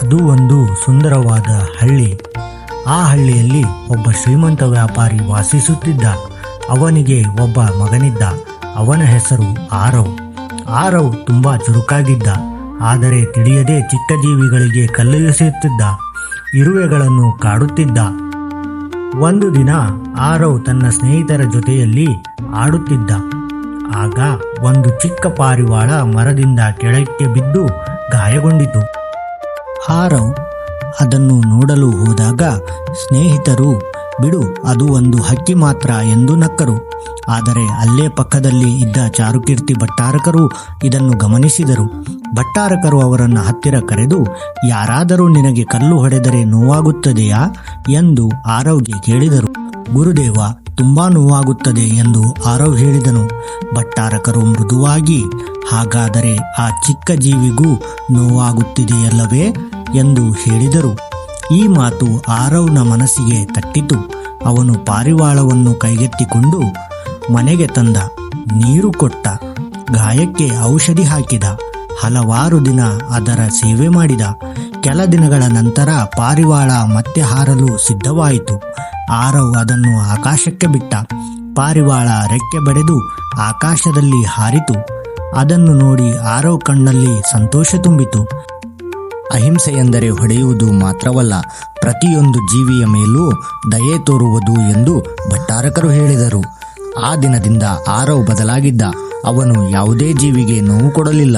ಅದು ಒಂದು ಸುಂದರವಾದ ಹಳ್ಳಿ. ಆ ಹಳ್ಳಿಯಲ್ಲಿ ಒಬ್ಬ ಶ್ರೀಮಂತ ವ್ಯಾಪಾರಿ ವಾಸಿಸುತ್ತಿದ್ದ. ಅವನಿಗೆ ಒಬ್ಬ ಮಗನಿದ್ದ. ಅವನ ಹೆಸರು ಆರವ್. ಆರವ್ ತುಂಬ ಚುರುಕಾಗಿದ್ದ. ಆದರೆ ತಿಳಿಯದೆ ಚಿಕ್ಕ ಜೀವಿಗಳಿಗೆ ಕಲ್ಲು ಎಸೆಯುತ್ತಿದ್ದ. ಇರುವೆಗಳನ್ನು ಕಾಡುತ್ತಿದ್ದ. ಒಂದು ದಿನ ಆರವ್ ತನ್ನ ಸ್ನೇಹಿತರ ಜೊತೆಯಲ್ಲಿ ಆಡುತ್ತಿದ್ದ. ಆಗ ಒಂದು ಚಿಕ್ಕ ಪಾರಿವಾಳ ಮರದಿಂದ ಕೆಳಕ್ಕೆ ಬಿದ್ದು ಗಾಯಗೊಂಡಿತು. ಆರವ್ ಅದನ್ನು ನೋಡಲು ಹೋದಾಗ ಸ್ನೇಹಿತರು ಬಿಡು, ಅದು ಒಂದು ಹಕ್ಕಿ ಮಾತ್ರ ಎಂದು ನಕ್ಕರು. ಆದರೆ ಅಲ್ಲೇ ಪಕ್ಕದಲ್ಲಿ ಇದ್ದ ಚಾರುಕೀರ್ತಿ ಭಟ್ಟಾರಕರು ಇದನ್ನು ಗಮನಿಸಿದರು. ಭಟ್ಟಾರಕರು ಅವರನ್ನು ಹತ್ತಿರ ಕರೆದು, ಯಾರಾದರೂ ನಿನಗೆ ಕಲ್ಲು ಹೊಡೆದರೆ ನೋವಾಗುತ್ತದೆಯಾ ಎಂದು ಆರವ್ಗೆ ಕೇಳಿದರು. ಗುರುದೇವ, ತುಂಬಾ ನೋವಾಗುತ್ತದೆ ಎಂದು ಆರವ್ ಹೇಳಿದನು. ಭಟ್ಟಾರಕರು ಮೃದುವಾಗಿ, ಹಾಗಾದರೆ ಆ ಚಿಕ್ಕ ಜೀವಿಗೂ ನೋವಾಗುತ್ತಿದೆಯಲ್ಲವೇ ಎಂದು ಹೇಳಿದರು. ಈ ಮಾತು ಆರವ್ನ ಮನಸ್ಸಿಗೆ ತಟ್ಟಿತು. ಅವನು ಪಾರಿವಾಳವನ್ನು ಕೈಗೆತ್ತಿಕೊಂಡು ಮನೆಗೆ ತಂದ. ನೀರು ಕೊಟ್ಟ. ಗಾಯಕ್ಕೆ ಔಷಧಿ ಹಾಕಿದ. ಹಲವಾರು ದಿನ ಅದರ ಸೇವೆ ಮಾಡಿದ. ಕೆಲ ದಿನಗಳ ನಂತರ ಪಾರಿವಾಳ ಮತ್ತೆ ಹಾರಲು ಸಿದ್ಧವಾಯಿತು. ಆರವ್ ಅದನ್ನು ಆಕಾಶಕ್ಕೆ ಬಿಟ್ಟ. ಪಾರಿವಾಳ ರೆಕ್ಕೆ ಬಡೆದು ಆಕಾಶದಲ್ಲಿ ಹಾರಿತು. ಅದನ್ನು ನೋಡಿ ಆರವ್ ಕಣ್ಣಲ್ಲಿ ಸಂತೋಷ ತುಂಬಿತು. ಅಹಿಂಸೆ ಎಂದರೆ ಹೊಡೆಯುವುದು ಮಾತ್ರವಲ್ಲ, ಪ್ರತಿಯೊಂದು ಜೀವಿಯ ಮೇಲೂ ದಯೆ ತೋರುವುದು ಎಂದು ಭಟ್ಟಾರಕರು ಹೇಳಿದರು. ಆ ದಿನದಿಂದ ಆರವ್ ಬದಲಾಗಿದ್ದ. ಅವನು ಯಾವುದೇ ಜೀವಿಗೆ ನೋವು ಕೊಡಲಿಲ್ಲ.